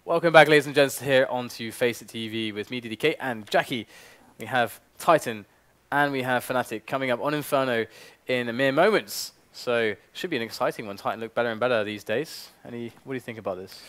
Welcome back, ladies and gents, here onto FACEIT TV with me, DDK, and Jackie. We have Titan and we have Fnatic coming up on Inferno in a mere moments. So, should be an exciting one. Titan look better and better these days. What do you think about this?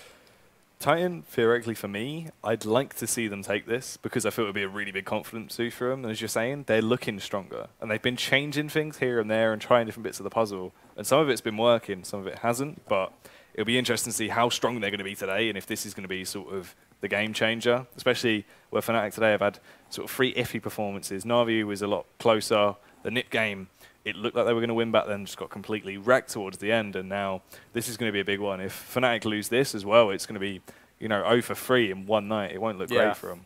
Titan, theoretically for me, I'd like to see them take this because I feel it would be a really big confidence boost for them. And as you're saying, they're looking stronger. And they've been changing things here and there and trying different bits of the puzzle. And some of it's been working, some of it hasn't. But it'll be interesting to see how strong they're going to be today and if this is going to be sort of the game changer, especially where Fnatic today have had sort of 3 iffy performances. Na'Vi was a lot closer. The NIP game, it looked like they were going to win back then, just got completely wrecked towards the end, and now this is going to be a big one. If Fnatic lose this as well, it's going to be, you know, 0 for 3 in one night. It won't look great for them.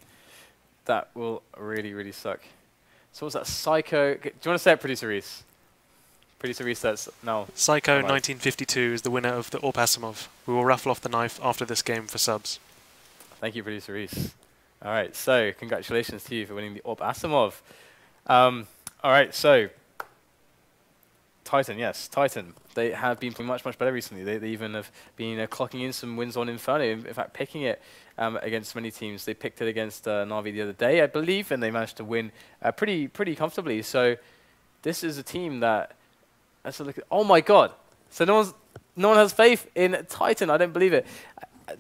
That will really, really suck. So what's that? Psycho. Do you want to say it, Producer Reese? Producer Reese says no. Psycho 1952 is the winner of the Orp Asimov. We will raffle off the knife after this game for subs. Thank you, Producer Reese. All right, so congratulations to you for winning the Orp Asimov. All right, so Titan, yes, Titan. They have been playing much, much better recently. They even have been clocking in some wins on Inferno. In fact, picking it against many teams. They picked it against Na'Vi the other day, I believe, and they managed to win pretty comfortably. So this is a team that, let's look at. Oh my God! So no one has faith in Titan. I don't believe it.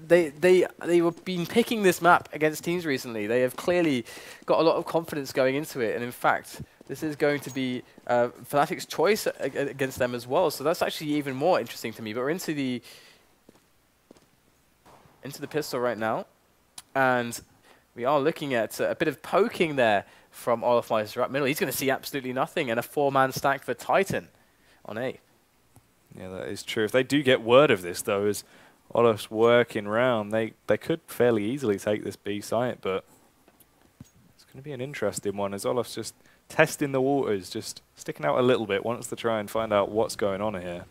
They were been picking this map against teams recently. They have clearly got a lot of confidence going into it, and in fact, this is going to be Fnatic's choice against them as well. So that's actually even more interesting to me. But we're into the pistol right now, and we are looking at a bit of poking there from olofmeister up middle. He's going to see absolutely nothing, and a 4-man stack for Titan on A. Yeah, that is true. If they do get word of this, though, as Olof's working round, they could fairly easily take this B site, but it's going to be an interesting one as Olof's just testing the waters, just sticking out a little bit, wants to try and find out what's going on here.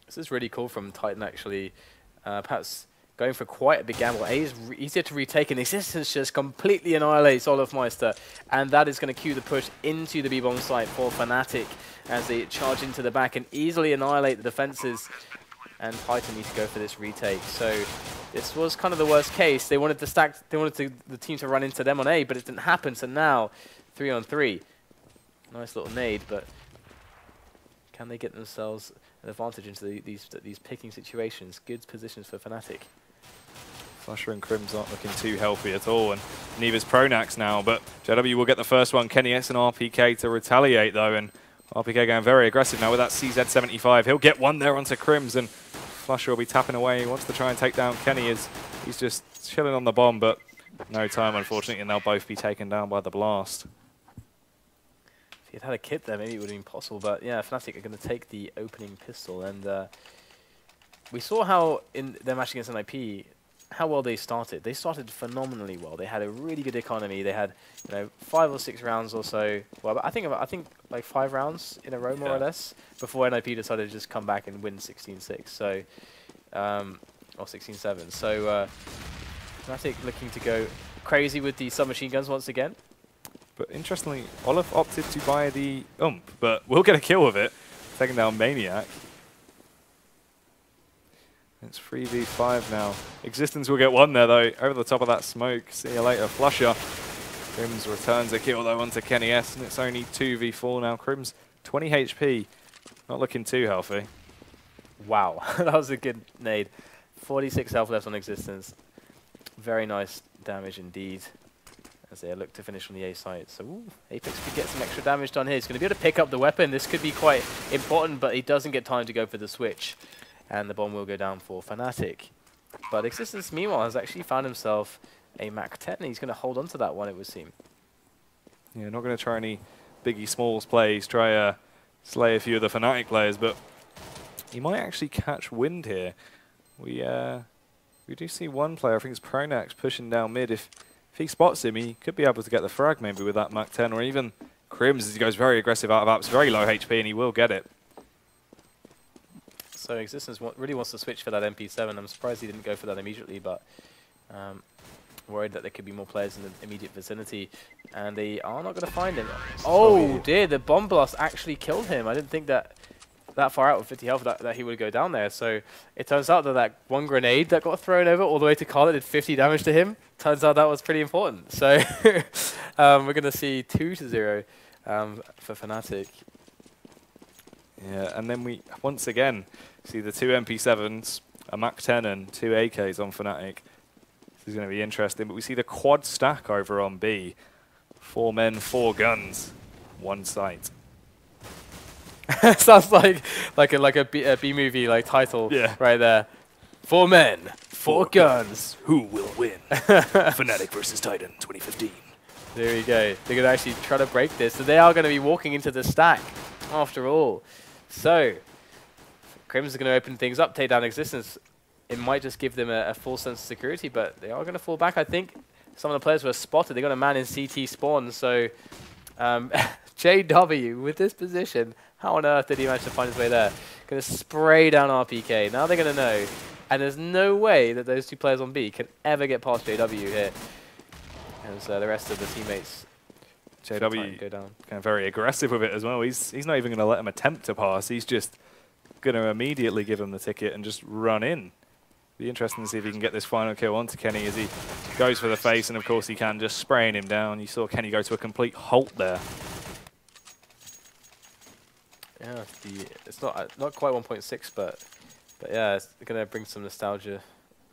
This is really cool from Titan, actually. Perhaps going for quite a big gamble. A is easier to retake, and Existence just completely annihilates olofmeister, and that is going to cue the push into the B-bomb site for Fnatic as they charge into the back and easily annihilate the defenses. And Titan need to go for this retake. So this was kind of the worst case. They wanted to stack. They wanted the team to run into them on A, but it didn't happen. So now, 3-on-3. Nice little nade, but can they get themselves an advantage into these picking situations? Good positions for Fnatic. flusha and KRIMZ aren't looking too healthy at all, and neither's pronax now. But JW will get the first one. Kenny S and RpK to retaliate though, and RpK going very aggressive now with that CZ75. He'll get one there onto KRIMZ, and flusha will be tapping away. He wants to try and take down Kenny as he's just chilling on the bomb, but no time, unfortunately, and they'll both be taken down by the blast. If he had had a kit there, maybe it would have been possible, but yeah, Fnatic are going to take the opening pistol, and we saw how in their match against NIP, how well they started. They started phenomenally well. They had a really good economy. They had, you know, 5 or 6 rounds or so. Well, I think like 5 rounds in a row, more or less, before NIP decided to just come back and win 16-6. So, or 16-7. So, Fnatic looking to go crazy with the submachine guns once again. But interestingly, Olof opted to buy the but we'll get a kill with it, taking down Maniac. It's 3v5 now. Existence will get one there, though, over the top of that smoke. See you later, flusha. KRIMZ returns a kill, though, onto Kenny S, and it's only 2v4 now. KRIMZ, 20 HP, not looking too healthy. Wow, that was a good nade. 46 health left on Existence. Very nice damage indeed, as they look to finish on the A site. So, ooh, Apex could get some extra damage done here. He's going to be able to pick up the weapon. This could be quite important, but he doesn't get time to go for the switch. And the bomb will go down for Fnatic. But Existence, meanwhile, has actually found himself a Mach 10, and he's going to hold on to that one, it would seem. Yeah, not going to try any Biggie Smalls plays, try to slay a few of the Fnatic players, but he might actually catch wind here. We do see one player, I think it's pronax, pushing down mid. If he spots him, he could be able to get the frag maybe with that Mach 10, or even KRIMZ as he goes very aggressive out of apps, very low HP, and he will get it. So Existence really wants to switch for that MP7. I'm surprised he didn't go for that immediately, but worried that there could be more players in the immediate vicinity, and they are not going to find him. Oh dear, the bomb blast actually killed him. I didn't think that that far out with 50 health that he would go down there. So it turns out that that one grenade that got thrown over all the way to Carl did 50 damage to him. Turns out that was pretty important. So we're going to see 2-0 for Fnatic. Yeah, and then we once again see the 2 MP7s, a Mach-10 and 2 AKs on Fnatic. This is going to be interesting, but we see the quad stack over on B. 4 men, 4 guns, 1 site. Sounds like a B movie like title right there. 4 men, 4 guns. Who will win? Fnatic versus Titan 2015. There you go. They're going to actually try to break this. So they are going to be walking into the stack after all. So KRIMZ is going to open things up, take down Existence. It might just give them a full sense of security, but they are going to fall back. I think some of the players were spotted. They got a man in CT spawn. So JW with this position, how on earth did he manage to find his way there? Going to spray down RPK. Now they're going to know. And there's no way that those 2 players on B can ever get past JW here. As the rest of the teammates JW go down. Kind of very aggressive with it as well. He's not even going to let him attempt to pass. He's just going to immediately give him the ticket and just run in. Be interesting to see if he can get this final kill onto Kenny as he goes for the face, and of course he can, just spraying him down. You saw Kenny go to a complete halt there. Yeah, it's not quite 1.6, but yeah, it's going to bring some nostalgia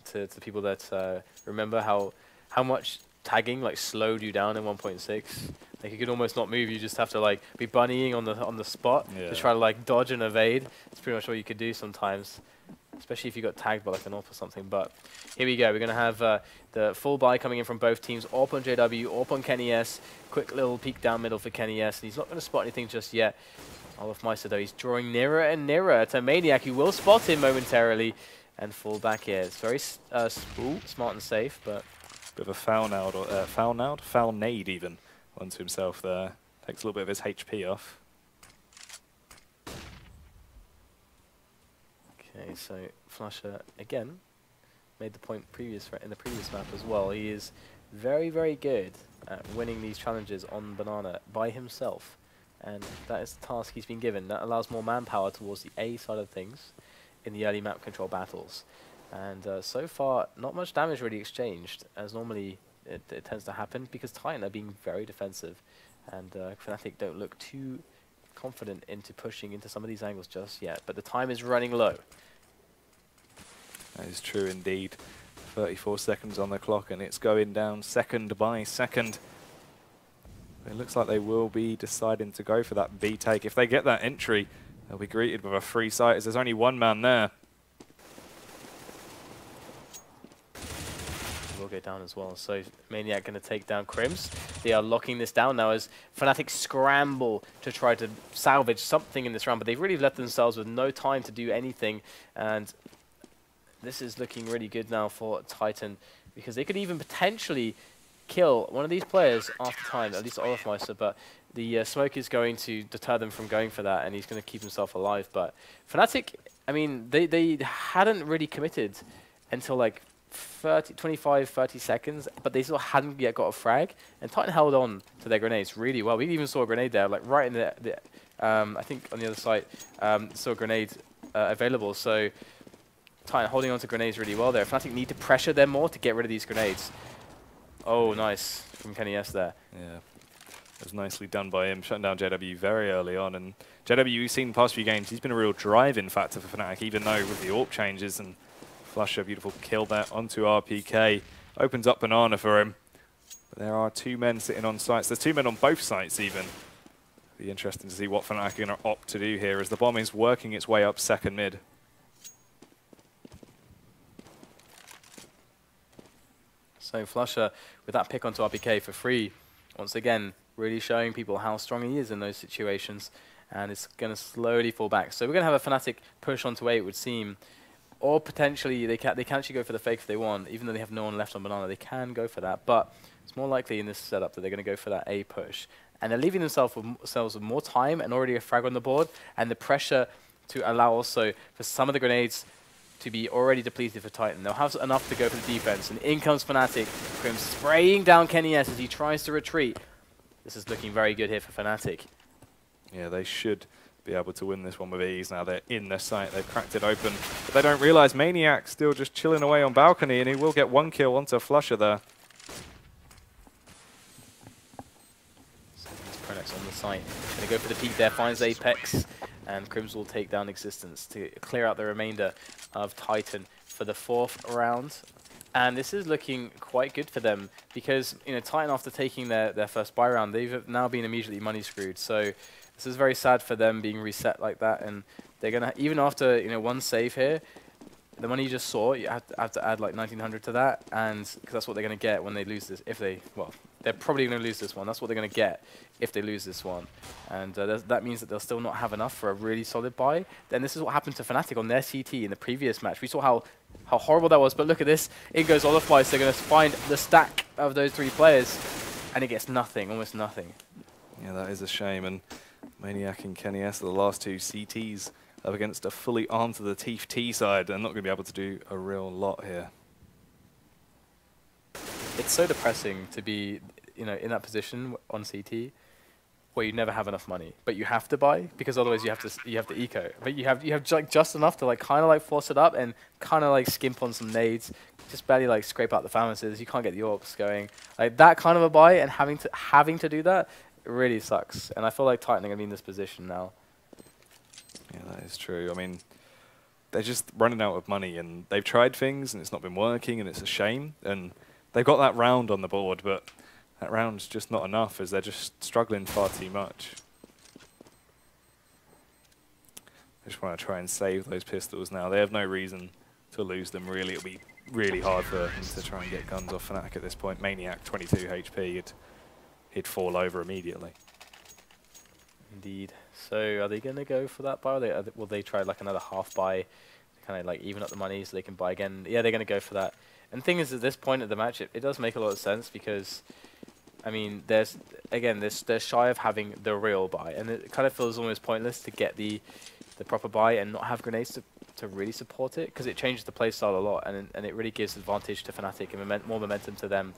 to people that remember how much tagging like slowed you down in 1.6. Like you could almost not move. You just have to like be bunnying on the spot to try to like dodge and evade. It's pretty much all you could do sometimes, especially if you got tagged by like an AWP or something. But here we go. We're going to have the full buy coming in from both teams. AWP on JW, AWP on Kenny S. Quick little peek down middle for Kenny S. And he's not going to spot anything just yet. Olofmeister though, he's drawing nearer and nearer to Maniac, who will spot him momentarily and fall back here. It's very smart and safe, but bit of a foul nade even onto himself there. Takes a little bit of his HP off. Okay, so flusha again made the point in the previous map as well. He is very, very good at winning these challenges on Banana by himself. And that is the task he's been given. That allows more manpower towards the A side of things in the early map control battles. And so far, not much damage really exchanged, as normally it tends to happen, because Titan are being very defensive. And Fnatic don't look too confident into pushing into some of these angles just yet. But the time is running low. That is true indeed. 34 seconds on the clock, and it's going down second by second. It looks like they will be deciding to go for that B take. If they get that entry, they'll be greeted with a free site, as there's only 1 man there. Will go down as well. So Maniac going to take down KRIMZ. They are locking this down now as Fnatic scramble to try to salvage something in this round, but they've really left themselves with no time to do anything. And this is looking really good now for Titan, because they could even potentially kill one of these players after time, at least Olofmeister, but the smoke is going to deter them from going for that, and he's going to keep himself alive. But Fnatic, I mean, they hadn't really committed until like 25, 30 seconds, but they still hadn't yet got a frag, and Titan held on to their grenades really well. We even saw a grenade there, like right in the I think on the other side, saw a grenade available, so Titan holding on to grenades really well there. Fnatic need to pressure them more to get rid of these grenades. Oh, nice from Kenny S there. Yeah, it was nicely done by him, shutting down JW very early on. And JW, we've seen the past few games, he's been a real driving factor for Fnatic, even though with the AWP changes, and flusha, beautiful kill there onto RPK. Opens up Banana for him. But there are 2 men sitting on sites. There's 2 men on both sites even. Be interesting to see what Fnatic are going to opt to do here as the bomb is working its way up second mid. So flusha with that pick onto RPK for free, once again, really showing people how strong he is in those situations, and it's going to slowly fall back. So we're going to have a Fnatic push onto A, it would seem, or potentially they can actually go for the fake if they want, even though they have no one left on Banana, they can go for that, but it's more likely in this setup that they're going to go for that A push. And they're leaving themselves with more time and already a frag on the board, and the pressure to allow also for some of the grenades to be already depleted for Titan. They'll have enough to go for the defense, and in comes Fnatic. KRIMZ spraying down Kenny S as he tries to retreat. This is looking very good here for Fnatic. Yeah, they should be able to win this one with ease. Now they're in the site, they've cracked it open, but they don't realize Maniac still just chilling away on balcony, and he will get 1 kill onto flusha there. So he's pronax on the site. Gonna go for the peek there, finds Apex, and KRIMZ will take down Existence to clear out the remainder of Titan for the 4th round. And this is looking quite good for them because, you know, Titan, after taking their first buy round, they've now been immediately money screwed. So this is very sad for them being reset like that. And they're gonna, even after, you know, 1 save here, the money you just saw, you have to add like 1900 to that, and because that's what they're gonna get when they lose this. If they, well, they're probably gonna lose this one. That's what they're gonna get if they lose this one, and that means that they'll still not have enough for a really solid buy. Then this is what happened to Fnatic on their CT in the previous match. We saw how horrible that was, but look at this. In goes olofmeister. They're gonna find the stack of those 3 players, and it gets nothing, almost nothing. Yeah, that is a shame. And Maniac and Quiquerez are the last 2 CTs up against a fully armed to the teeth T side. They're not going to be able to do a real lot here. It's so depressing to be, you know, in that position on CT where you never have enough money, but you have to buy because otherwise you have to eco. But you have like just enough to like kind of like force it up and kind of like skimp on some nades, just barely like scrape out the pharmacists. You can't get the orcs going. Like that kind of a buy, and having to do that, it really sucks. And I feel like Titan are gonna be in this position now. Yeah, that is true. I mean, they're just running out of money, and they've tried things, and it's not been working, and it's a shame. And they've got that round on the board, but that round's just not enough, as they're just struggling far too much. I just want to try and save those pistols now. They have no reason to lose them, really. It'll be really hard for them to try and get guns off Fnatic at this point. Maniac, 22 HP, he'd fall over immediately. Indeed. So are they going to go for that buy? Will they try like another half buy to kind of like even up the money so they can buy again? Yeah, they're going to go for that. And the thing is, at this point of the match, it does make a lot of sense because, I mean, they're shy of having the real buy, and it kind of feels almost pointless to get the proper buy and not have grenades to really support it, because it changes the playstyle a lot, and it really gives advantage to Fnatic and more momentum to them.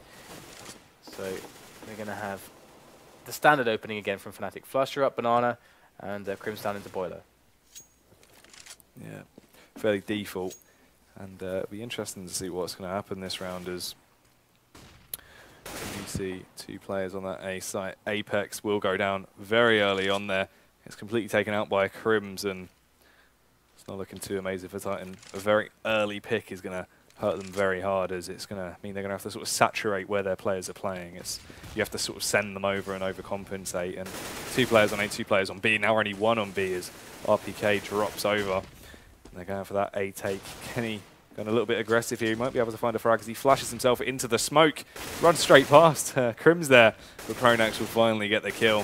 So they're going to have the standard opening again from Fnatic. flusha up banana, and KRIMZ down into boiler. Yeah, fairly default. And it'll be interesting to see what's going to happen this round as you see 2 players on that A site. Apex will go down very early on there. It's completely taken out by KRIMZ, and it's not looking too amazing for Titan. A very early pick is going to hurt them very hard, as it's going to mean they're going to have to sort of saturate where their players are playing. You have to sort of send them over and overcompensate. And 2 players on A, 2 players on B. Now only 1 on B as RpK drops over. And they're going for that A take. Kenny going a little bit aggressive here. He might be able to find a frag as he flashes himself into the smoke. Runs straight past KRIMZ there. But pronax will finally get the kill.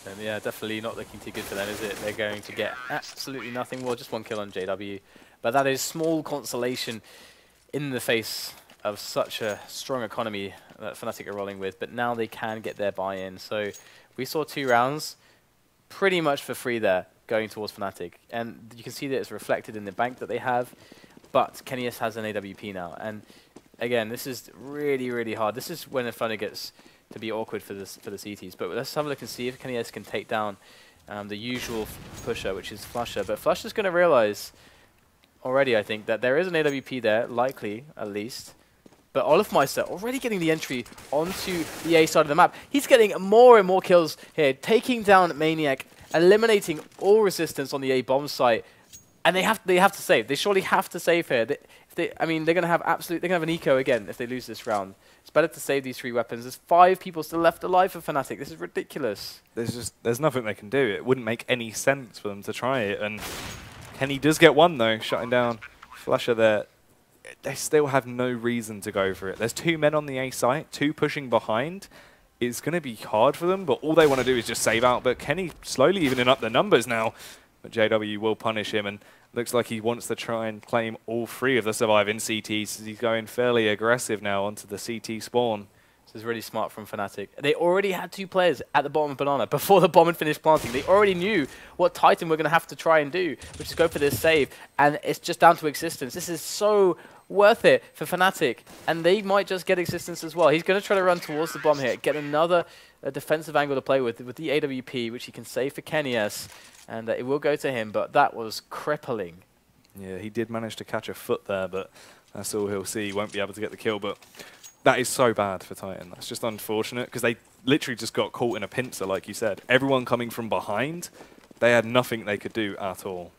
And yeah, definitely not looking too good for them, is it? They're going to get absolutely nothing. Well, just 1 kill on JW. But that is small consolation in the face of such a strong economy that Fnatic are rolling with. But now they can get their buy-in. So we saw 2 rounds pretty much for free there going towards Fnatic. And you can see that it's reflected in the bank that they have. But Quiquerez has an AWP now. And again, this is really, really hard. This is when Inferno gets to be awkward for the CTs. But let's have a look and see if Quiquerez can take down the usual pusher, which is flusha. But flusha's going to realize already, I think, that there is an AWP there, likely at least. But olofmeister already getting the entry onto the A side of the map. He's getting more and more kills here, taking down Maniac, eliminating all resistance on the A bomb site. And they have to save. They surely have to save here. I mean, they're gonna have an eco again if they lose this round. It's better to save these 3 weapons. There's 5 people still left alive for Fnatic. This is ridiculous. There's nothing they can do. It wouldn't make any sense for them to try it. And Kenny does get 1 though, shutting down flusha there. They still have no reason to go for it. There's 2 men on the A site, 2 pushing behind. It's going to be hard for them, but all they want to do is just save out. But Kenny slowly evening up the numbers now. But JW will punish him, and looks like he wants to try and claim all 3 of the surviving CTs. He's going fairly aggressive now onto the CT spawn. This is really smart from Fnatic. They already had 2 players at the bottom of banana before the bomb had finished planting. They already knew what Titan were going to have to try and do, which is go for this save. And it's just down to Existence. This is so worth it for Fnatic. And they might just get Existence as well. He's going to try to run towards the bomb here, get another a defensive angle to play with the AWP, which he can save for Quiquerez, and it will go to him, but that was crippling. Yeah, he did manage to catch a foot there, but that's all he'll see. He won't be able to get the kill, but that is so bad for Titan. That's just unfortunate, because they literally just got caught in a pincer, like you said. Everyone coming from behind, they had nothing they could do at all.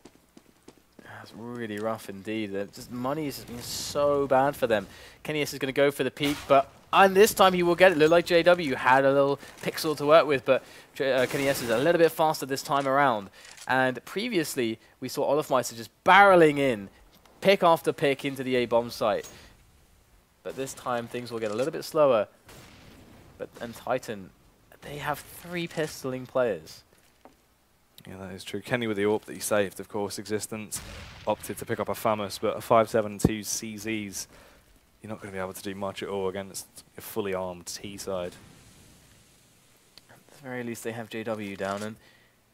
That's really rough indeed. Just money has been so bad for them. Quiquerez is going to go for the peak, but and this time he will get it. Looked like JW had a little pixel to work with, but Quiquerez is a little bit faster this time around. And previously, we saw olofmeister just barreling in, pick after pick into the A bomb site. But this time, things will get a little bit slower. And Titan, they have 3 pistoling players. Yeah, that is true. Kenny with the AWP that he saved, of course. Existence opted to pick up a Famous, but a 5.72 CZs, you're not going to be able to do much at all against a fully armed T side. At the very least, they have JW down, and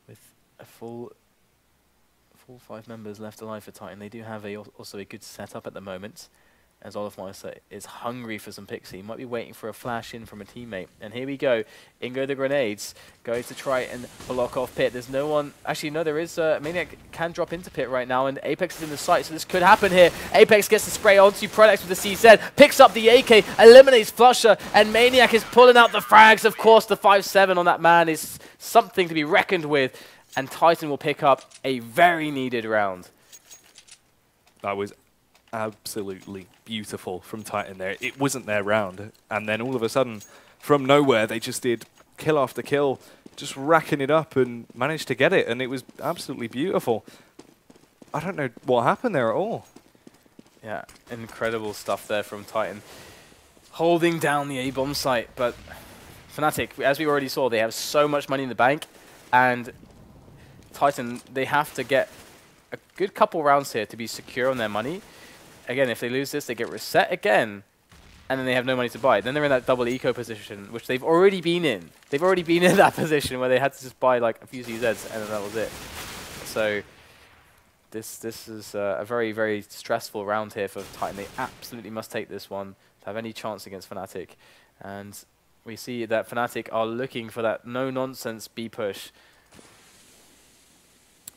with a full 5 members left alive for Titan, they do have also a good setup at the moment, as olofmeister is hungry for some picks. He might be waiting for a flash in from a teammate. And here we go. In go the grenades. Going to try and block off Pit. There's no one. Actually, no, there is. Maniac can drop into Pit right now, and Apex is in the site, so this could happen here. Apex gets the spray onto pronax with the CZ, picks up the AK, eliminates flusha, and Maniac is pulling out the frags. Of course, the 5-7 on that man is something to be reckoned with, and Titan will pick up a very needed round. That was absolutely beautiful from Titan there. It wasn't their round, and then all of a sudden, from nowhere, they just did kill after kill, just racking it up and managed to get it, and it was absolutely beautiful. I don't know what happened there at all. Yeah, incredible stuff there from Titan. Holding down the A-bomb site, but Fnatic, as we already saw, they have so much money in the bank, and Titan, they have to get a good couple rounds here to be secure on their money. Again, if they lose this, they get reset again, and then they have no money to buy. Then they're in that double eco position, which they've already been in. They've already been in that position where they had to just buy like a few CZs, and then that was it. So this is a very, very stressful round here for Titan. They absolutely must take this one to have any chance against Fnatic. And we see that Fnatic are looking for that no-nonsense B push.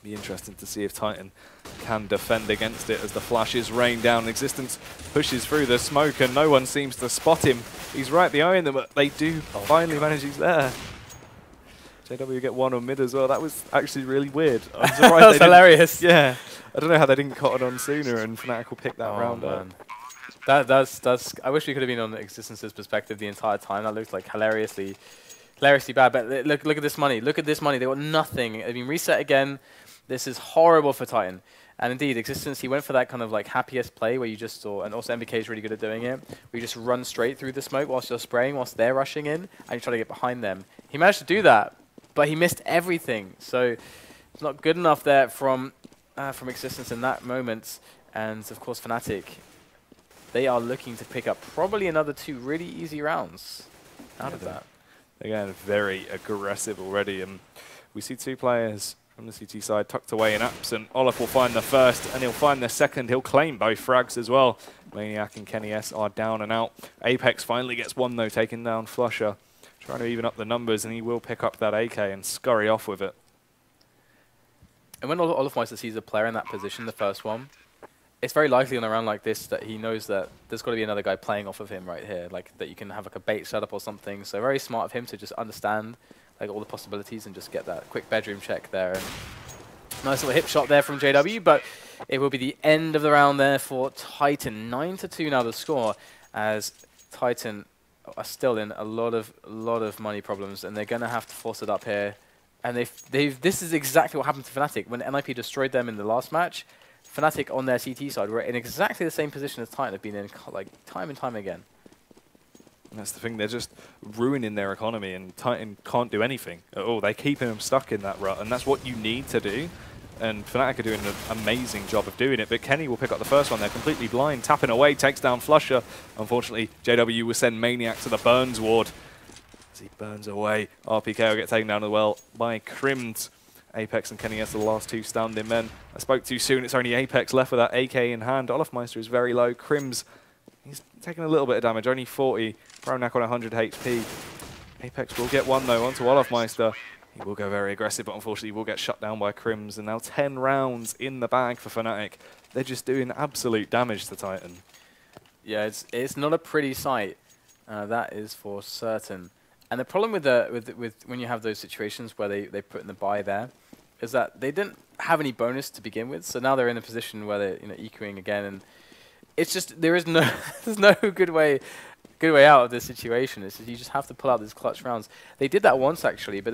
Be interesting to see if Titan can defend against it as the flashes rain down. Existence pushes through the smoke and no one seems to spot him. He's right behind them, but they do finally manage. He's there. JW get one on mid as well. That was actually really weird. I'm surprised that was hilarious. Yeah. I don't know how they didn't cotton on sooner, and Fnatic will pick that round up. That's. I wish we could have been on Existence's perspective the entire time. That looked like hilariously bad. But look at this money. Look at this money. They got nothing. They've been reset again. This is horrible for Titan. And indeed, Existence, he went for that kind of like happiest play where you just saw, and also MBK is really good at doing it, where you just run straight through the smoke whilst you're spraying, whilst they're rushing in, and you try to get behind them. He managed to do that, but he missed everything. So it's not good enough there from Existence in that moment. And of course, Fnatic, they are looking to pick up probably another 2 really easy rounds out of that. Again, very aggressive already. And we see 2 players from the CT side tucked away in absent. Olof will find the first, and he'll find the second. He'll claim both frags as well. Maniac and Quiquerez are down and out. Apex finally gets one, though, taking down flusha. Trying to even up the numbers, and he will pick up that AK and scurry off with it. And when olofmeister sees a player in that position, the first one, it's very likely on a round like this that he knows that there's got to be another guy playing off of him right here, like that you can have like a bait setup or something. So very smart of him to just understand like all the possibilities and just get that quick bedroom check there. And nice little hip shot there from JW, but it will be the end of the round there for Titan. 9-2 now the score, as Titan are still in a lot of money problems, and they're going to have to force it up here. And this is exactly what happened to Fnatic when NIP destroyed them in the last match. Fnatic on their CT side were in exactly the same position as Titan have been in like time and time again. And that's the thing, they're just ruining their economy, and Titan can't do anything at all. They're keeping them stuck in that rut, and that's what you need to do. And Fnatic are doing an amazing job of doing it, but Kenny will pick up the first one. They're completely blind, tapping away, takes down flusha. Unfortunately, JW will send Maniac to the Burns ward. As he burns away, RpK will get taken down as well by KRIMZ. Apex and Quiquerez are the last 2 standing men. I spoke too soon, it's only Apex left with that AK in hand. olofmeister is very low. KRIMZ, he's taking a little bit of damage, only 40. pronax on 100 HP. Apex will get one though onto olofmeister. He will go very aggressive, but unfortunately will get shut down by KRIMZ. And now 10 rounds in the bag for Fnatic. They're just doing absolute damage to Titan. Yeah, it's not a pretty sight. That is for certain. And the problem with when you have those situations where they put in the buy there is that they didn't have any bonus to begin with. So now they're in a position where they're EQing again, and it's just there is no there's no good way out of this situation. It's just, you just have to pull out these clutch rounds. They did that once actually, but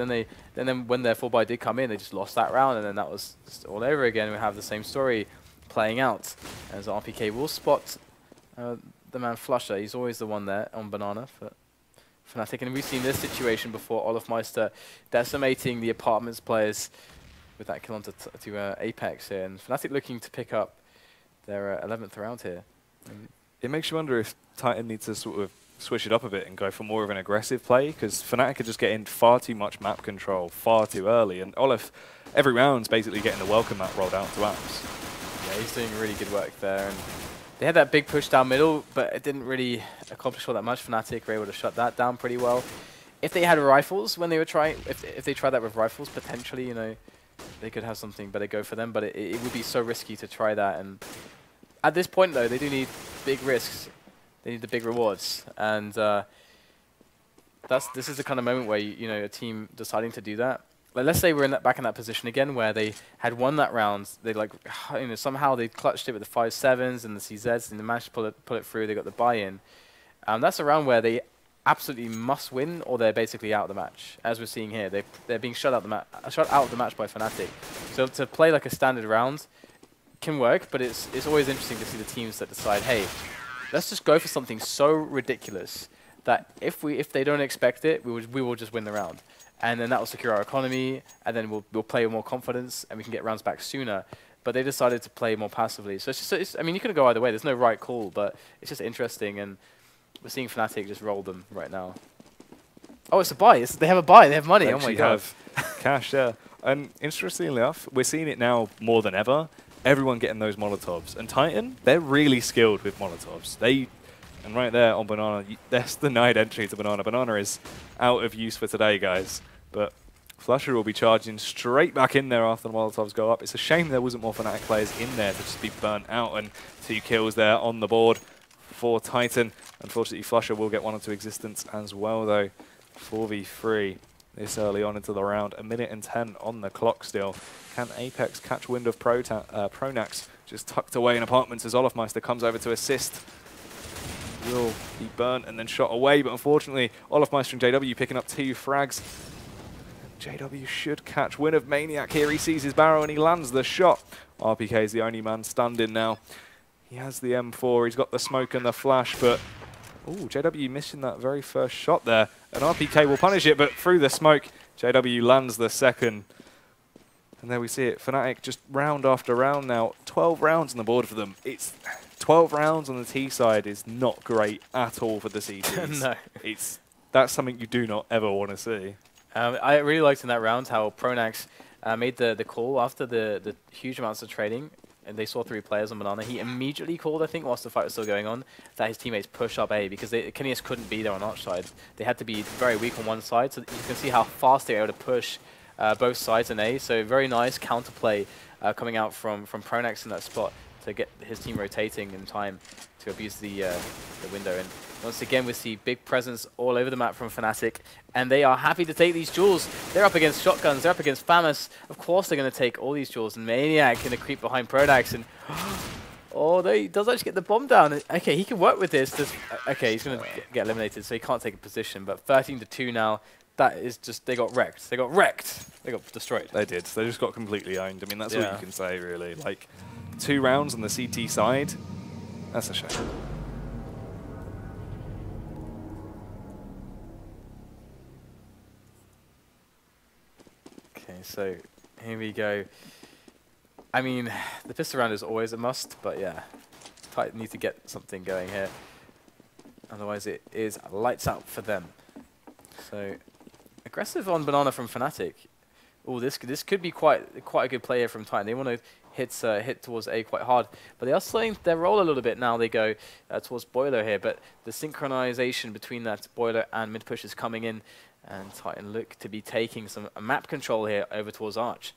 then when their full buy did come in, they just lost that round, and then that was just all over again. We have the same story playing out as RpK will spot the man flusha. He's always the one there on banana for Fnatic, and we've seen this situation before. olofmeister decimating the apartments players with that kill onto Apex here, and Fnatic looking to pick up their 11th round here. It makes you wonder if Titan needs to sort of switch it up a bit and go for more of an aggressive play, because Fnatic are just getting far too much map control far too early, and Olof every round's basically getting the welcome map rolled out to apps. Yeah, he's doing really good work there, and they had that big push down middle, but it didn't really accomplish all that much. Fnatic were able to shut that down pretty well. If they had rifles when they were trying, if they tried that with rifles, potentially, they could have something better go for them, but it would be so risky to try that. And at this point, though, they do need big risks. They need the big rewards, and this is the kind of moment where a team deciding to do that. Like, let's say we're back in that position again where they had won that round. They somehow they clutched it with the 5-7s and the CZs, and they managed to pull it through. They got the buy-in. That's a round where they absolutely must win, or they're basically out of the match. As we're seeing here, they're being shut out of the match by Fnatic. So to play like a standard round can work, but it's always interesting to see the teams that decide, hey, let's just go for something so ridiculous that if they don't expect it, we will just win the round. And then that will secure our economy, and then we'll play with more confidence, and we can get rounds back sooner. But they decided to play more passively. So it's just, I mean, you could go either way. There's no right call, but it's just interesting, and we're seeing Fnatic just roll them right now. Oh, it's a buy. They have a buy. They have money. Oh my god. Have cash, yeah. And interestingly enough, we're seeing it now more than ever. Everyone getting those Molotovs. And Titan, they're really skilled with Molotovs. And right there on Banana, that's denied entry to Banana. Banana is out of use for today, guys. But flusha will be charging straight back in there after the Molotovs go up. It's a shame there wasn't more Fnatic players in there to just be burnt out. And 2 kills there on the board for Titan. Unfortunately, flusha will get 1 into existence as well, though. 4v3 this early on into the round. 1:10 on the clock still. Can Apex catch wind of pronax just tucked away in apartments as olofmeister comes over to assist? Will be burnt and then shot away, but unfortunately, olofmeister and JW picking up 2 frags. JW should catch wind of Maniac here. He sees his barrel and he lands the shot. RpK is the only man stunned in now. He has the M4, he's got the smoke and the flash, but ooh, JW missing that very first shot there. And RpK will punish it, but through the smoke, JW lands the second. And there we see it. Fnatic just round after round now. 12 rounds on the board for them. It's 12 rounds on the T side is not great at all for the CTs. No. That's something you do not ever want to see. I really liked in that round how pronax made the call after the huge amounts of trading, and they saw 3 players on Banana. He immediately called, I think, whilst the fight was still going on, that his teammates push up A, because Kinius couldn't be there on Arch side. They had to be very weak on one side, so you can see how fast they were able to push both sides in A. So very nice counterplay coming out from pronax in that spot to get his team rotating in time to abuse the window. And once again, we see big presence all over the map from Fnatic, and they are happy to take these duels. They're up against shotguns, they're up against FAMAS. Of course they're going to take all these duels, and Maniac going to creep behind pronax, and oh, he does actually get the bomb down. Okay, he can work with this. Okay, he's going to get eliminated, so he can't take a position, but 13-2 now. That is just, they got wrecked. They got wrecked. They got destroyed. They did. They just got completely owned. I mean, that's all you can say, really. Like, 2 rounds on the CT side, that's a shame. Okay, so here we go. I mean, the pistol round is always a must, but yeah, Titan need to get something going here. Otherwise, it is lights out for them. So aggressive on Banana from Fnatic. Oh, this could be quite a good play here from Titan. They want to hit towards A quite hard, but they are slowing their roll a little bit now. They go towards Boiler here, but the synchronization between that Boiler and mid push is coming in. And Titan look to be taking some map control here over towards Arch.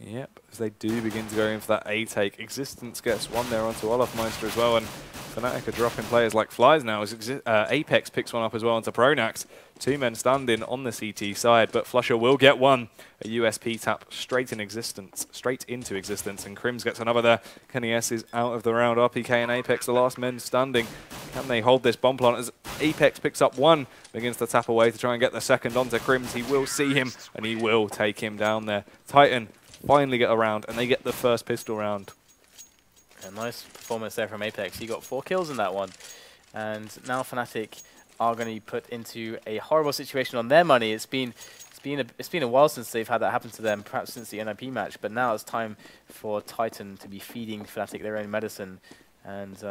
Yep, as they do begin to go in for that A take. Existence gets one there onto olofmeister as well, and Fnatic are dropping players like flies now as Apex picks one up as well onto pronax. 2 men standing on the CT side, but flusha will get one. A USP tap straight into existence, and KRIMZ gets another there. Quiquerez is out of the round. RpK and Apex, the last men standing. Can they hold this bomb plant as Apex picks up one, begins to tap away to try and get the second onto KRIMZ. He will see him, and he will take him down there. Titan finally get around, and they get the first pistol round. A nice performance there from Apex. He got 4 kills in that one. And now Fnatic are going to be put into a horrible situation on their money. It's been a while since they've had that happen to them, perhaps since the NIP match, but now it's time for Titan to be feeding Fnatic their own medicine. And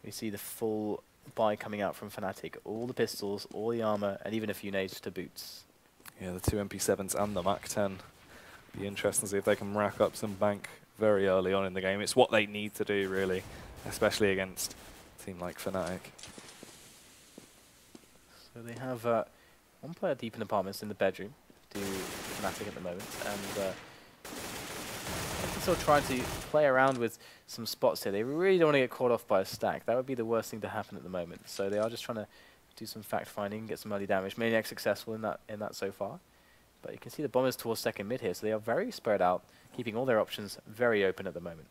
we see the full buy coming out from Fnatic. All the pistols, all the armor, and even a few nades to boots. Yeah, the 2 MP7s and the MAC-10. Be interesting to see if they can rack up some bank very early on in the game. It's what they need to do, really, especially against a team like Fnatic. So they have one player deep in apartments in the bedroom to Fnatic at the moment, and they're still trying to play around with some spots here. They really don't want to get caught off by a stack. That would be the worst thing to happen at the moment. So they are just trying to do some fact finding, get some early damage. Maniac successful in that so far. But you can see the bombers towards second mid here, so they are very spread out, keeping all their options very open at the moment.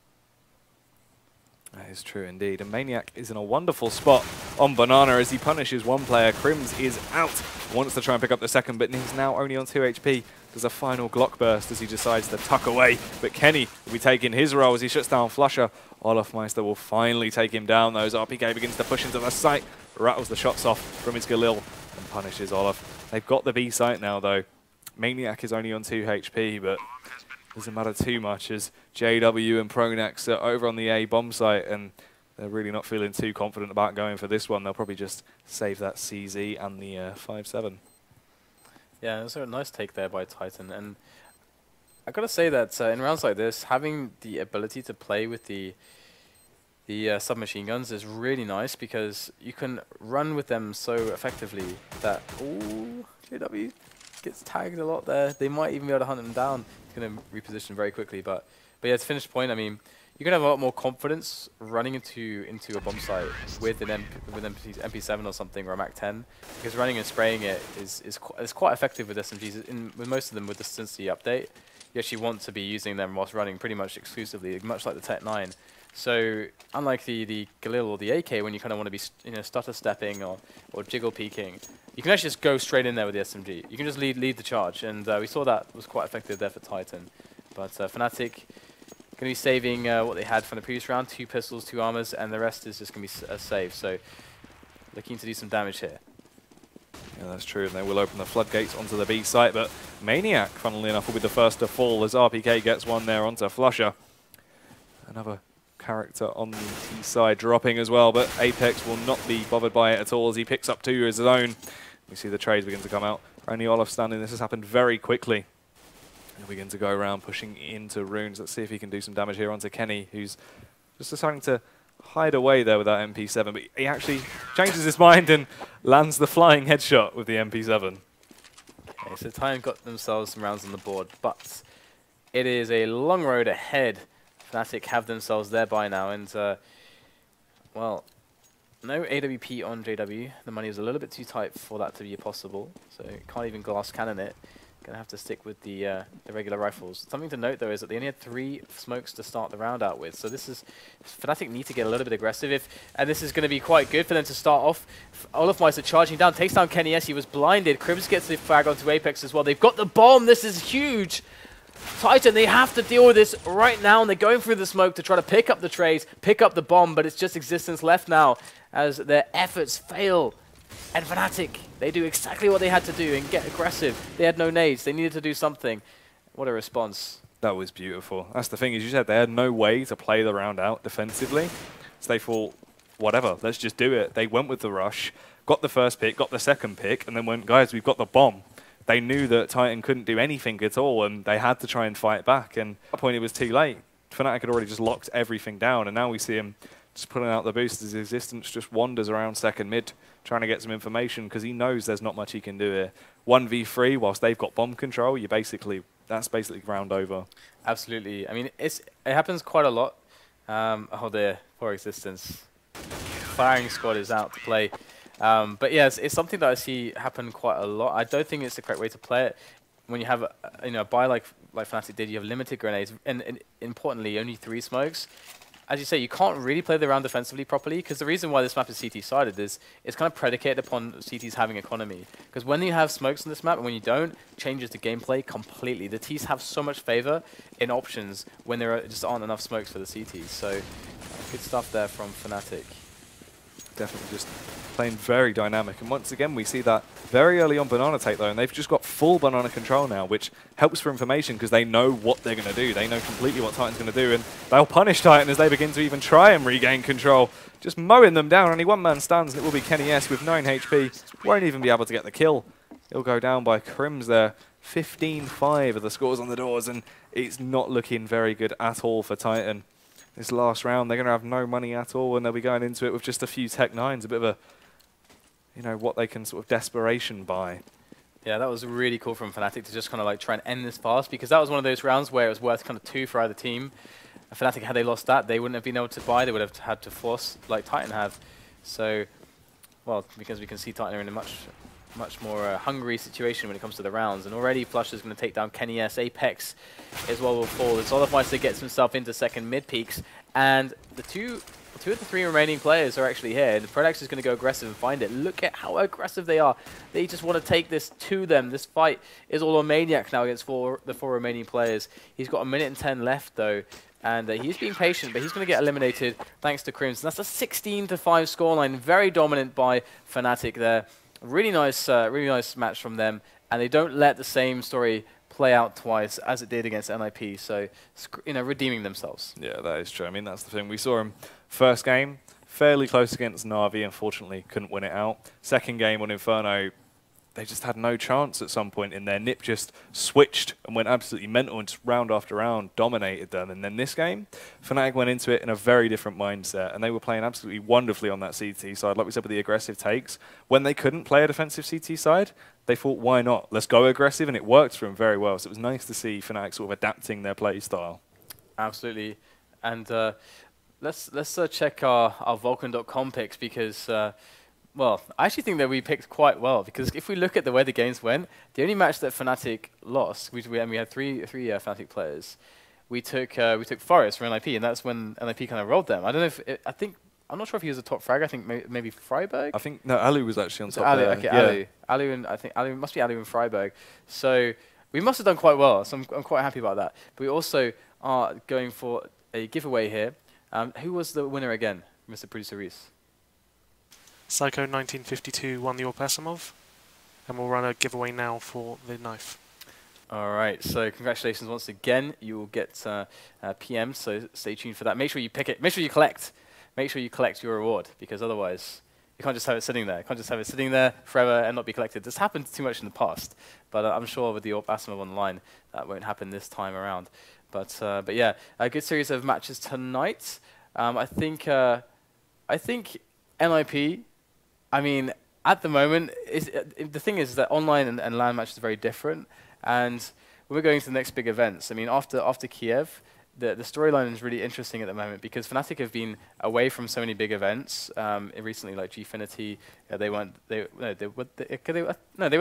That is true indeed. And Maniac is in a wonderful spot on Banana as he punishes one player. KRIMZ is out, wants to try and pick up the second, but he's now only on 2 HP. Does a final Glock burst as he decides to tuck away. But Kenny will be taking his role as he shuts down flusha. olofmeister will finally take him down. Those RpK begins to push into the site, rattles the shots off from his Galil and punishes Olof. They've got the B site now though. Maniac is only on 2 HP, but doesn't matter too much as JW and pronax are over on the A bomb site, and they're really not feeling too confident about going for this one. They'll probably just save that CZ and the 5-7. Yeah, that's a nice take there by Titan. And I gotta say that in rounds like this, having the ability to play with the submachine guns is really nice because you can run with them so effectively that JW gets tagged a lot there. They might even be able to hunt him down. He's going to reposition very quickly, but yeah, to finish point, I mean, you're going to have a lot more confidence running into a bomb site with an MP7 or something or a MAC-10, because running and spraying it is quite effective with SMGs. With most of them with the Sensitivity update, you actually want to be using them whilst running pretty much exclusively, much like the Tech 9. So unlike the Galil or the AK, when you kind of want to be stutter stepping or jiggle peeking, you can actually just go straight in there with the SMG. You can just lead the charge, and we saw that was quite effective there for Titan. But Fnatic going to be saving what they had from the previous round: 2 pistols, 2 armors, and the rest is just going to be a save. So looking to do some damage here. Yeah, that's true, and they will open the floodgates onto the B site, but Maniac, funnily enough, will be the first to fall as RpK gets one there onto flusha. Another character on the T side dropping as well, but Apex will not be bothered by it at all as he picks up 2 as his own. We see the trades begin to come out. Only Olof standing. This has happened very quickly. He'll begin to go around pushing into runes. Let's see if he can do some damage here onto Kenny, who's just deciding to hide away there with that MP7, but he actually changes his mind and lands the flying headshot with the MP7. Okay, so Titan got themselves some rounds on the board, but it is a long road ahead. Fnatic have themselves there by now, and well, no AWP on JW. The money is a little bit too tight for that to be possible, so can't even glass cannon it. Gonna have to stick with the regular rifles. Something to note though is that they only had 3 smokes to start the round out with, so this is Fnatic need to get a little bit aggressive, and this is going to be quite good for them to start off. olofmeister charging down, takes down Kenny. Yes, he was blinded. KRIMZ gets the frag onto Apex as well. They've got the bomb. This is huge. Titan, they have to deal with this right now, and they're going through the smoke to try to pick up the trades, pick up the bomb, but it's just existence left now as their efforts fail. And Fnatic, they do exactly what they had to do and get aggressive. They had no nades. They needed to do something. What a response. That was beautiful. That's the thing, as you said, they had no way to play the round out defensively. So they thought, whatever, let's just do it. They went with the rush, got the first pick, got the second pick, and then went, guys, we've got the bomb. They knew that Titan couldn't do anything at all, and they had to try and fight back. And at that point, it was too late. Fnatic had already just locked everything down, and now we see him just pulling out the boosters. Existence just wanders around second mid, trying to get some information because he knows there's not much he can do here. 1v3, whilst they've got bomb control, that's basically ground over. Absolutely. I mean, it happens quite a lot. Oh dear, poor Existence. Firing squad is out to play. But yes, it's something that I see happen quite a lot. I don't think it's the correct way to play it. When you have a buy like Fnatic did, you have limited grenades and importantly only 3 smokes. As you say, you can't really play the round defensively properly because the reason why this map is CT-sided is it's kind of predicated upon CTs having economy. Because when you have smokes on this map and when you don't, it changes the gameplay completely. The Ts have so much favor in options when there just aren't enough smokes for the CTs. So good stuff there from Fnatic. Definitely just playing very dynamic. And once again, we see that very early on banana take, though, and they've just got full banana control now, which helps for information because they know what they're going to do. They know completely what Titan's going to do, and they'll punish Titan as they begin to even try and regain control. Just mowing them down. Only one man stands, and it will be Kenny S with 9 HP. Won't even be able to get the kill. He'll go down by KRIMZ there. 15-5 are the scores on the doors, and it's not looking very good at all for Titan. This last round, they're going to have no money at all, and they'll be going into it with just a few Tech 9s, a bit of a, what they can sort of desperation buy. Yeah, that was really cool from Fnatic to just kind of like try and end this fast, because that was one of those rounds where it was worth kind of 2 for either team. Fnatic, had they lost that, they wouldn't have been able to buy, they would have had to force like Titan have. So, well, because we can see Titan are in a much more hungry situation when it comes to the rounds. And already flusha is going to take down Kenny S. Apex as well will fall as olofmeister gets himself into second mid peaks. And the two of the 3 remaining players are actually here. The pronax is going to go aggressive and find it. Look at how aggressive they are. They just want to take this to them. This fight is all on Maniac now against the 4 remaining players. He's got 1 minute and 10 left though. And he's being patient, but he's going to get eliminated thanks to KRIMZ. And that's a 16-5 scoreline. Very dominant by Fnatic there. Really nice match from them, and they don't let the same story play out twice as it did against NIP. So, redeeming themselves. Yeah, that is true. I mean, that's the thing. We saw him first game, fairly close against Na'Vi. Unfortunately, couldn't win it out. Second game on Inferno, they just had no chance at some point in there. Nip just switched and went absolutely mental and just round after round dominated them. And then this game, Fnatic went into it in a very different mindset, and they were playing absolutely wonderfully on that CT side, like we said with the aggressive takes. When they couldn't play a defensive CT side, they thought, why not? Let's go aggressive, and it worked for them very well. So it was nice to see Fnatic sort of adapting their play style. Absolutely. And let's check our Vulcan.com picks because... well, I actually think that we picked quite well, because if we look at the way the games went, the only match that Fnatic lost, we had three Fnatic players. We took Forest for NIP, and that's when NIP kind of rolled them. I don't know if I'm not sure if he was a top frag. I think maybe Freiburg. I think no, Alu was actually on top there. Okay, yeah. Alu, and I think Alu must be Alu and Freiburg. So we must have done quite well. So I'm quite happy about that. But we also are going for a giveaway here. Who was the winner again, Mr. Producer Reese? Psycho 1952 won the Orpasimov, and we'll run a giveaway now for the knife. All right, so congratulations once again. You will get PM, so stay tuned for that. Make sure you pick it. Make sure you collect. Make sure you collect your reward, because otherwise you can't just have it sitting there. You can't just have it sitting there forever and not be collected. This happened too much in the past, but I'm sure with the Orpasimov online, that won't happen this time around. But yeah, a good series of matches tonight. I think NIP. I mean, at the moment, the thing is that online and LAN matches are very different, and we're going to the next big events. I mean, after Kiev, the storyline is really interesting at the moment, because Fnatic have been away from so many big events recently, like Gfinity. They were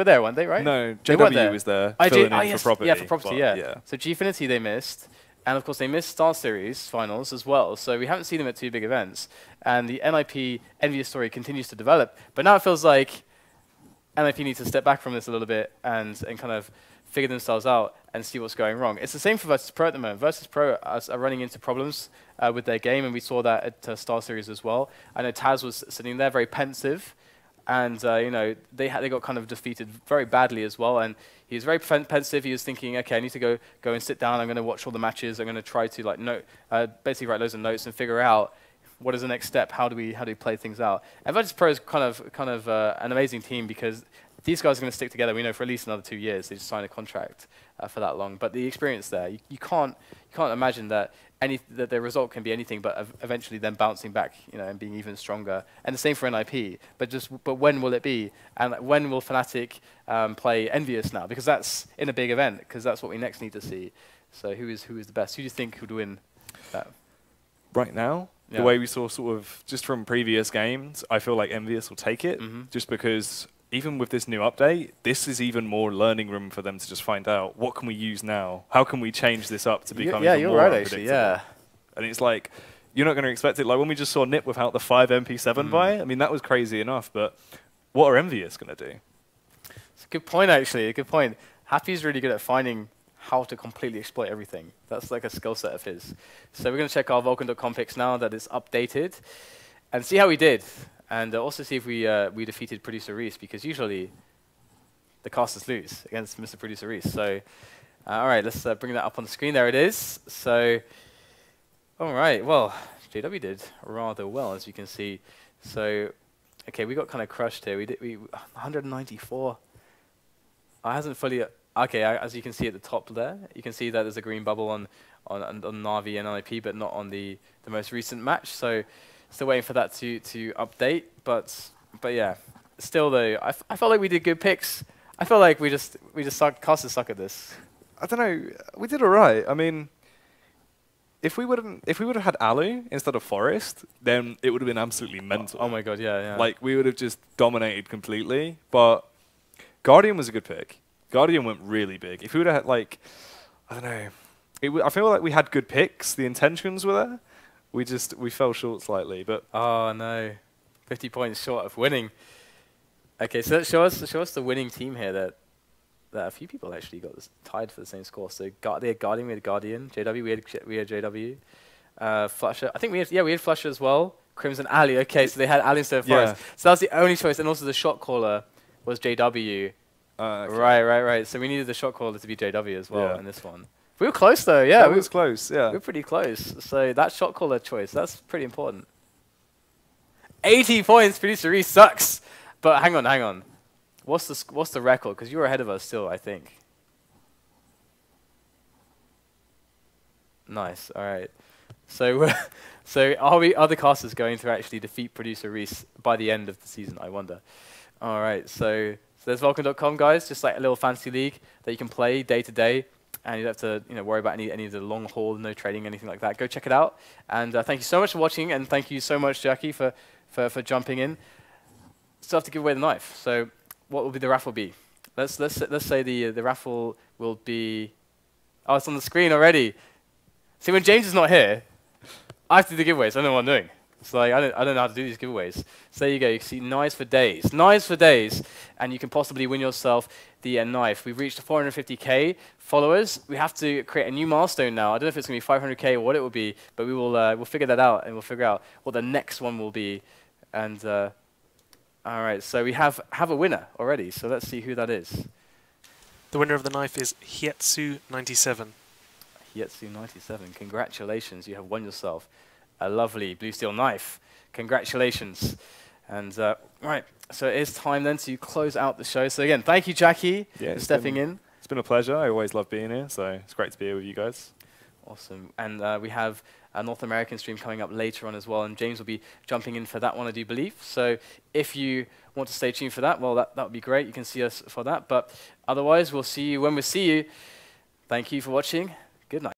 there, weren't they? Right? No, JW was there. Filling in for property. Yeah, for property. Yeah. So Gfinity they missed. And of course, they missed Star Series finals as well. So we haven't seen them at 2 big events. And the NIP envious story continues to develop. But now it feels like NIP needs to step back from this a little bit and kind of figure themselves out and see what's going wrong. It's the same for Virtus.pro at the moment. Virtus.pro are running into problems with their game, and we saw that at Star Series as well. I know Taz was sitting there very pensive. And they got kind of defeated very badly as well, and he was very pensive. He was thinking, okay, I need to go and sit down. I'm going to watch all the matches. I'm going to try to basically write loads of notes and figure out what is the next step. How do we play things out? And Virtus.pro is kind of an amazing team, because these guys are going to stick together. We know for at least another 2 years. They just signed a contract for that long. But the experience there, you can't imagine that that the result can be anything, but eventually then bouncing back, and being even stronger. And the same for NIP. But when will it be? And when will Fnatic play Envious now? Because that's in a big event. Because that's what we next need to see. So who is the best? Who do you think would win that? Right now, the way we saw sort of just from previous games, I feel like Envious will take it, just because even with this new update, this is even more learning room for them to just find out what can we use now? How can we change this up to become even more unpredictable? Yeah. And it's like, you're not going to expect it. Like when we just saw Nip without the 5 MP7 buy, I mean, that was crazy enough, but what are Envious going to do? It's a good point, actually. A good point. Happy's really good at finding how to completely exploit everything. That's like a skill set of his. So we're going to check our Vulcan.com picks now that it's updated and see how we did. And also see if we defeated Producer Reese, because usually the casters lose against Mr. Producer Reese. So, all right, let's bring that up on the screen. There it is. So, all right, well, JW did rather well, as you can see. So, okay, we got kind of crushed here. We 194. I hasn't fully. Okay, as you can see at the top there, you can see that there's a green bubble on Na'Vi and NIP, but not on the most recent match. So. Still waiting for that to update, but yeah. Still though, I felt like we did good picks. I felt like we just casters suck at this. I don't know. We did all right. I mean, if we would have had Alu instead of Forest, then it would have been absolutely mental. Oh my god, yeah. Like we would have just dominated completely. But Guardian was a good pick. Guardian went really big. If we would have had like, I don't know. I feel like we had good picks. The intentions were there. We fell short slightly, but oh no, 50 points short of winning. Okay, so show us the winning team here. That a few people actually got tied for the same score. So they had Guardian, we had Guardian, JW, we had JW, flusha. I think we had flusha as well. KRIMZ and Ali. Okay, so they had Ali instead of Forest. So that was the only choice, and also the shot caller was JW. Okay. Right. So we needed the shot caller to be JW as well in this one. We were close though, yeah. We was close, yeah. We were pretty close. So that shot caller choice, that's pretty important. 80 points, Producer Reese sucks. But hang on. What's the record? Because you were ahead of us still, I think. Nice, all right. So are the casters going to actually defeat Producer Reese by the end of the season, I wonder. All right, so there's Vulcan.com, guys, just like a little fantasy league that you can play day to day. And you don't have to worry about any of the long haul, no trading, anything like that. Go check it out. And thank you so much for watching, and thank you so much, Jackie, for jumping in. Still have to give away the knife. So what will the raffle be? Let's say the raffle will be. Oh, it's on the screen already. See, when James is not here, I have to do the giveaways. I don't know what I'm doing. It's like I don't know how to do these giveaways. So there you go. You can see knives for days, and you can possibly win yourself the knife. We've reached 450k followers. We have to create a new milestone now. I don't know if it's going to be 500k or what it will be, but we will we'll figure that out, and we'll figure out what the next one will be. And all right, so we have a winner already. So let's see who that is. The winner of the knife is Hietsu97. Hietsu97. Congratulations, you have won yourself a lovely blue steel knife. Congratulations. And right, so it is time then to close out the show. So again, thank you, Jackie, for stepping in. It's been a pleasure. I always love being here, so it's great to be here with you guys. Awesome. And we have a North American stream coming up later on as well, and James will be jumping in for that one, I do believe. So if you want to stay tuned for that, well, that would be great. You can see us for that. But otherwise, we'll see you when we see you. Thank you for watching. Good night.